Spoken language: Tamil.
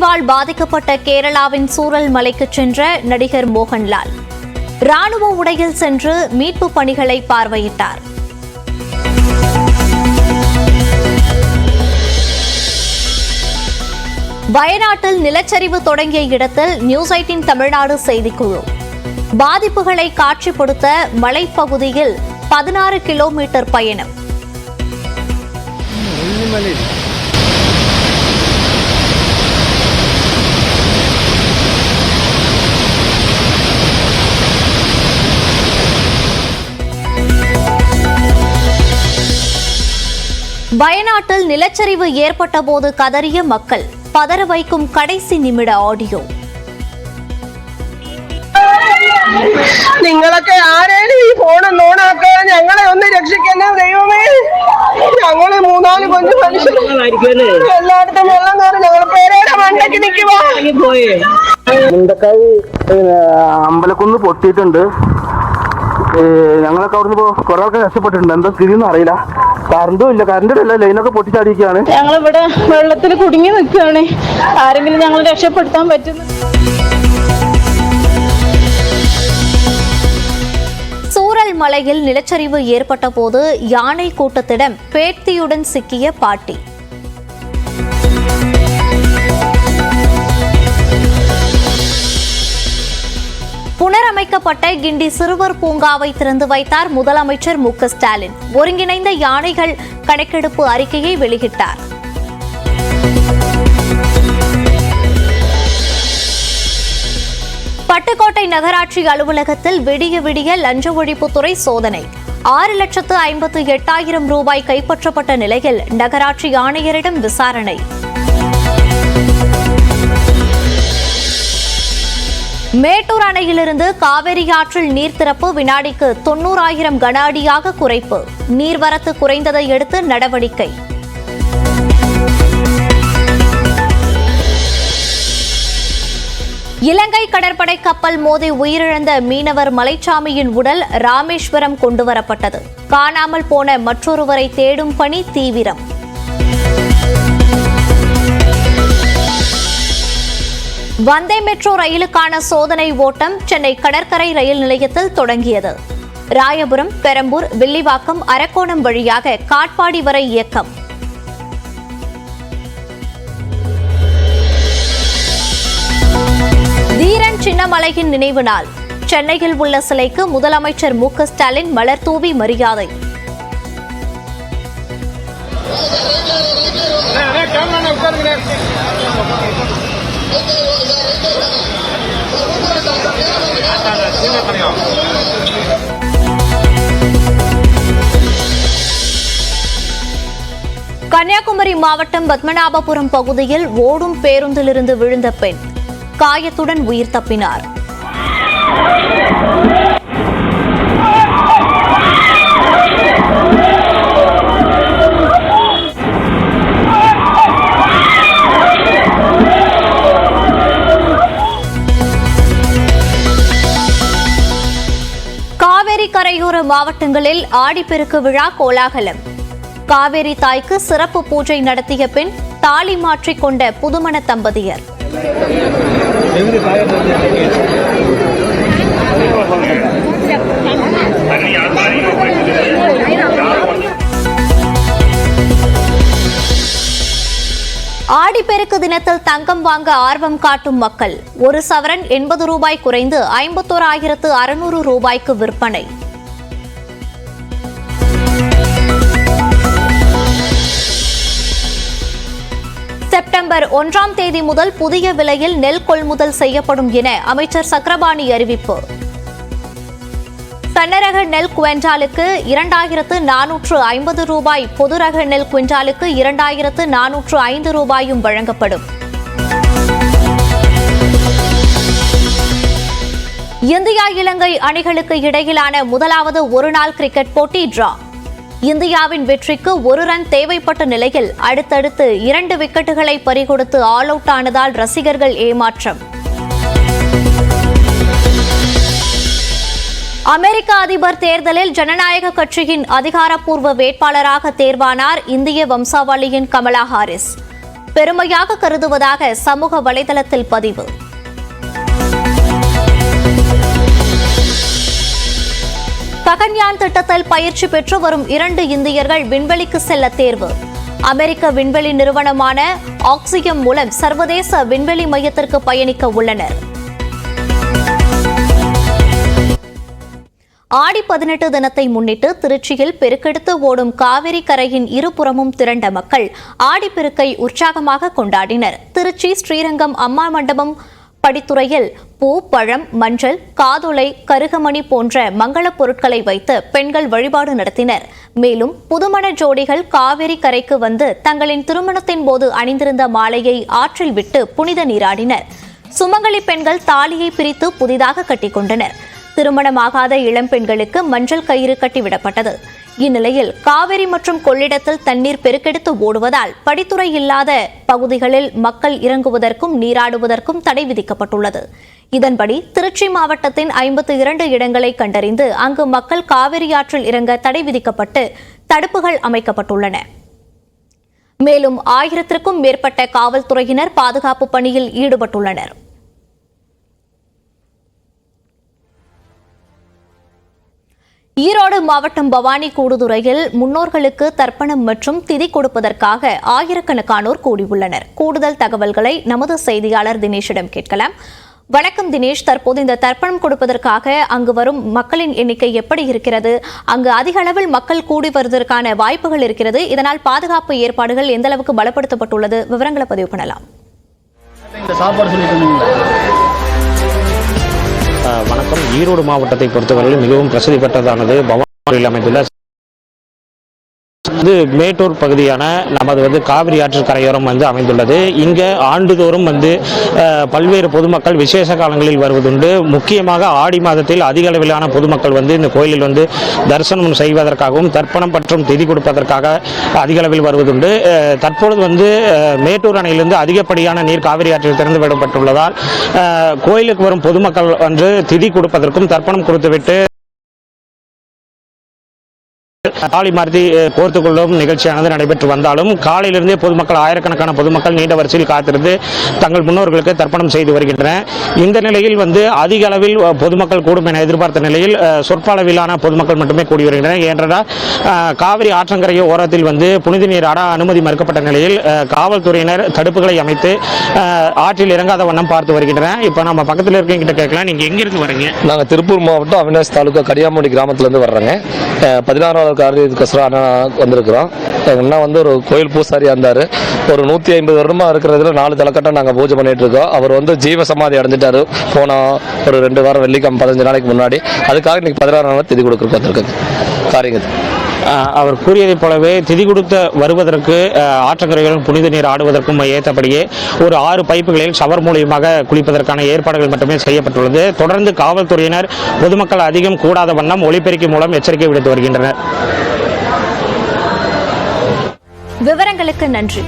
சரிவால் பாதிக்கப்பட்ட கேரளாவின் சூரல் மலைக்கு சென்ற நடிகர் மோகன்லால் ராணுவ உடையில் சென்று மீட்பு பணிகளை பார்வையிட்டார். வயநாட்டில் நிலச்சரிவு தொடங்கிய இடத்தில் நியூஸ் 18 தமிழ்நாடு செய்திக்குழு பாதிப்புகளை காட்சிப்படுத்த மலைப்பகுதியில் 16 கிலோமீட்டர் பயணம். வயநாட்டில் நிலச்சரிவு ஏற்பட்ட போது கதறிய மக்கள், பதற வைக்கும் கடைசி நிமிட ஆடியோ. നിങ്ങളൊക്കെ ആരേലും ഈ ഫോൺ ഓണാക്ക, ഞങ്ങളെ ഒന്ന് രക്ഷിക്കണേ ദൈവമേ. ഞങ്ങള് 3-4 കൊഞ്ചു മനുഷ്യർ എല്ലായിടത്തും വെള്ളം കയറി ഞങ്ങൾ പേരയുടെ മണ്ടയ്ക്ക് നിൽക്കുവാ. മുണ്ടക്കായി അമ്പലക്കുന്ന് പൊട്ടിയിട്ടുണ്ട്. ഞങ്ങളൊക്കെ അവിടുന്ന് കുറെ ആൾക്കാർ രക്ഷപ്പെട്ടിട്ടുണ്ട്. എന്താ സ്ഥിതിയൊന്നും അറിയില്ല. കറണ്ടും ഇല്ല, കറണ്ടില്ല, ലൈനൊക്കെ പൊട്ടിച്ചാടിയിരിക്കുകയാണ്. ഞങ്ങളിവിടെ വെള്ളത്തിൽ കുടുങ്ങി നിൽക്കുകയാണ്. ആരെങ്കിലും ഞങ്ങൾ രക്ഷപ്പെടുത്താൻ പറ്റുന്നു? சூரல் மலையில் நிலச்சரிவு ஏற்பட்ட போது யானை கூட்டத்திடம் பேத்தியுடன் சிக்கிய பாட்டி. புனரமைக்கப்பட்ட கிண்டி சிறுவர் பூங்காவை திறந்து வைத்தார் முதலமைச்சர் மு.க. ஸ்டாலின். ஒருங்கிணைந்த யானைகள் கணக்கெடுப்பு அறிக்கையை வெளியிட்டார். பட்டுக்கோட்டை நகராட்சி அலுவலகத்தில் விடிய விடிய லஞ்ச ஒழிப்புத்துறை சோதனை. 6,58,000 ரூபாய் கைப்பற்றப்பட்ட நிலையில் நகராட்சி ஆணையரிடம் விசாரணை. மேட்டூர் அணையிலிருந்து காவிரி ஆற்றில் நீர் திறப்பு வினாடிக்கு 90,000 கன அடியாக குறைப்பு. நீர்வரத்து குறைந்ததை அடுத்து நடவடிக்கை. இலங்கை கடற்படை கப்பல் மோதி உயிரிழந்த மீனவர் மலைச்சாமியின் உடல் ராமேஸ்வரம் கொண்டுவரப்பட்டது. காணாமல் போன மற்றொருவரை தேடும் பணி தீவிரம். வந்தே மெட்ரோ ரயிலுக்கான சோதனை ஓட்டம் சென்னை கடற்கரை ரயில் நிலையத்தில் தொடங்கியது. ராயபுரம், பெரம்பூர், வில்லிவாக்கம், அரக்கோணம் வழியாக காட்பாடி வரை இயக்கம். தீரன் சின்னமலையின் நினைவு நாள். சென்னையில் உள்ள சிலைக்கு முதலமைச்சர் மு.க. ஸ்டாலின் மலர் தூவி மரியாதை. கன்னியாகுமரி மாவட்டம் பத்மநாபபுரம் பகுதியில் ஓடும் பேருந்திலிருந்து விழுந்த பெண் காயத்துடன் உயிர் தப்பினார். காவிரி கரையோர மாவட்டங்களில் ஆடிப்பெருக்கு விழா கோலாகலம். காவிரி தாய்க்கு சிறப்பு பூஜை நடத்திய பின் தாலி மாற்றிக் கொண்ட புதுமண தம்பதியர். ஆடிப்பெருக்கு தினத்தில் தங்கம் வாங்க ஆர்வம் காட்டும் மக்கள். ஒரு சவரன் 80 ரூபாய் குறைந்து 51,600 ரூபாய்க்கு விற்பனை. செப்டம்பர் 1ஆம் தேதி முதல் புதிய விலையில் நெல் கொள்முதல் செய்யப்படும் என அமைச்சர் சக்கரபாணி அறிவிப்பு. சன்னரக நெல் குவிண்டாலுக்கு 2,450 ரூபாய், பொதுரக நெல் குவிண்டாலுக்கு 2,405 ரூபாயும் வழங்கப்படும். இந்தியா இலங்கை அணிகளுக்கு இடையிலான முதலாவது ஒருநாள் கிரிக்கெட் போட்டி டிரா. இந்தியாவின் வெற்றிக்கு 1 ரன் தேவைப்பட்ட நிலையில் அடுத்தடுத்து 2 விக்கெட்டுகளை பறிகொடுத்து ஆல் அவுட் ஆனதால் ரசிகர்கள் ஏமாற்றம். அமெரிக்க அதிபர் தேர்தலில் ஜனநாயக கட்சியின் அதிகாரப்பூர்வ வேட்பாளராக தேர்வானார் இந்திய வம்சாவளியின் கமலா ஹாரிஸ். பெருமையாக கருதுவதாக சமூக வலைதளத்தில் பதிவு. ககன்யான் திட்டத்தில் பயிற்சி பெற்று வரும் 2 இந்தியர்கள் விண்வெளிக்கு செல்ல தேர்வு. அமெரிக்க விண்வெளி நிறுவனமான ஆக்சியம் மூலம் சர்வதேச விண்வெளி மையத்திற்கு பயணிக்க உள்ளனர். ஆடி 18 தினத்தை முன்னிட்டு திருச்சியில் பெருக்கெடுத்து ஓடும் காவிரி கரையின் இருபுறமும் திரண்ட மக்கள் ஆடிப்பெருக்கை உற்சாகமாக கொண்டாடினர். திருச்சி ஸ்ரீரங்கம் அம்மா மண்டபம் படித்துறையில் பூ, பழம், மஞ்சள், காதுளை, கருகமணி போன்ற மங்களப் பொருட்களை வைத்து பெண்கள் வழிபாடு நடத்தினர். மேலும் புதுமண ஜோடிகள் காவிரி கரைக்கு வந்து தங்களின் திருமணத்தின் போது அணிந்திருந்த மாலையை ஆற்றில் விட்டு புனித நீராடினர். சுமங்கலி பெண்கள் தாலியை பிரித்து புதிதாக கட்டிக்கொண்டனர். திருமணமாகாத இளம் பெண்களுக்கு மஞ்சள் கயிறு கட்டிவிடப்பட்டது. இந்நிலையில் காவிரி மற்றும் கொள்ளிடத்தில் தண்ணீர் பெருக்கெடுத்து ஓடுவதால் படித்துறை இல்லாத பகுதிகளில் மக்கள் இறங்குவதற்கும் நீராடுவதற்கும் தடை விதிக்கப்பட்டுள்ளது. இதன்படி திருச்சி மாவட்டத்தின் 52 இடங்களை கண்டறிந்து அங்கு மக்கள் காவிரி ஆற்றில் இறங்க தடை விதிக்கப்பட்டு தடுப்புகள் அமைக்கப்பட்டுள்ளன. மேலும் 1000க்கும் மேற்பட்ட காவல்துறையினர் பாதுகாப்பு பணியில் ஈடுபட்டுள்ளனர். ஈரோடு மாவட்டம் பவானி கூடுதுறையில் முன்னோர்களுக்கு தர்ப்பணம் மற்றும் திதி கொடுப்பதற்காக ஆயிரக்கணக்கானோர் கூடியுள்ளனர். கூடுதல் தகவல்களை நமது செய்தியாளர் தினேஷிடம் கேட்கலாம். வணக்கம் தினேஷ், தற்போது இந்த தர்ப்பணம் கொடுப்பதற்காக அங்கு வரும் மக்களின் எண்ணிக்கை எப்படி இருக்கிறது? அங்கு அதிக அளவில் மக்கள் கூடி வருவதற்கான வாய்ப்புகள் இருக்கிறது. இதனால் பாதுகாப்பு ஏற்பாடுகள் எந்த அளவுக்கு பலப்படுத்தப்பட்டுள்ளது? விவரங்களை பதிவு பண்ணலாம். வணக்கம். ஈரோடு மாவட்டத்தை பொறுத்தவரையில் மிகவும் பிரசித்தி பெற்றதானது பவானியில் அமைந்துள்ள மேட்டூர் பகுதியான நமது காவிரி ஆற்று கரையோரம் அமைந்துள்ளது. இங்கே ஆண்டுதோறும் பல்வேறு பொதுமக்கள் விசேஷ காலங்களில் வருவதுண்டு. முக்கியமாக ஆடி மாதத்தில் அதிக அளவிலான பொதுமக்கள் இந்த கோயிலில் தரிசனம் செய்வதற்காகவும் தர்ப்பணம் மற்றும் திதி கொடுப்பதற்காக அதிக அளவில் வருவதுண்டு. தற்பொழுது மேட்டூர் அணையிலிருந்து அதிகப்படியான நீர் காவிரி ஆற்றில் திறந்து விடப்பட்டுள்ளதால் கோயிலுக்கு வரும் பொதுமக்கள் திதி கொடுப்பதற்கும் தர்ப்பணம் கொடுத்துவிட்டு தாலி மார்த்தி கோர்த்துக் கொள்ளும் நிகழ்ச்சியானது நடைபெற்று வந்தாலும் காலையிலிருந்தே பொதுமக்கள் ஆயிரக்கணக்கான பொதுமக்கள் நீண்ட வரிசையில் காத்திருந்து தங்கள் முன்னோர்களுக்கு தர்ப்பணம் செய்து வருகின்றனர். இந்த நிலையில் அதிக அளவில் பொதுமக்கள் கூடும் என எதிர்பார்த்த நிலையில் சொற்ப அளவிலான பொதுமக்கள் மட்டுமே கூடி வருகின்றனர். ஏனென்றால் காவிரி ஆற்றங்கரையை ஓரத்தில் புனித நீராட அனுமதி மறுக்கப்பட்ட நிலையில் காவல்துறையினர் தடுப்புகளை அமைத்து ஆற்றில் இறங்காத வண்ணம் பார்த்து வருகின்றனர். இப்போ நம்ம பக்கத்தில் இருக்கவங்கிட்ட கேட்கலாம், நீங்க எங்கிருந்து வரீங்க? நாங்கள் திருப்பூர் மாவட்டம் அவினாசி தாலுக்கா கடியாமூடி கிராமத்திலேருந்து வர்றோங்க. 16வது காரியத்துக்கோசரம் வந்திருக்கிறோம். என்ன ஒரு கோயில் பூசாரியா இருந்தார். ஒரு 150 வருடமா இருக்கிறதுல 4 தலைக்கட்டம் நாங்கள் பூஜை பண்ணிட்டு இருக்கோம். அவர் ஜீவ சமாதி அடைஞ்சிட்டாரு போன ஒரு 2 வாரம் வெள்ளிக்கிழமை 15 நாளைக்கு முன்னாடி. அதுக்காக இன்னைக்கு 16 நாள் திதி கொடுக்க வந்திருக்கு காரியங்கள். அவர் கூறியதைப் போலவே திதி கொடுத்து வருவதற்கு ஆற்றங்கரைகளும் புனித நீர் ஆடுவதற்கும் ஏற்றபடியே ஒரு 6 பைப்புகளில் ஷவர் மூலியமாக குளிப்பதற்கான ஏற்பாடுகள் மட்டுமே செய்யப்பட்டுள்ளது. தொடர்ந்து காவல்துறையினர் பொதுமக்கள் அதிகம் கூடாத வண்ணம் ஒலிபெருக்கி மூலம் எச்சரிக்கை விடுத்து வருகின்றனர். விவரங்களுக்கு நன்றி.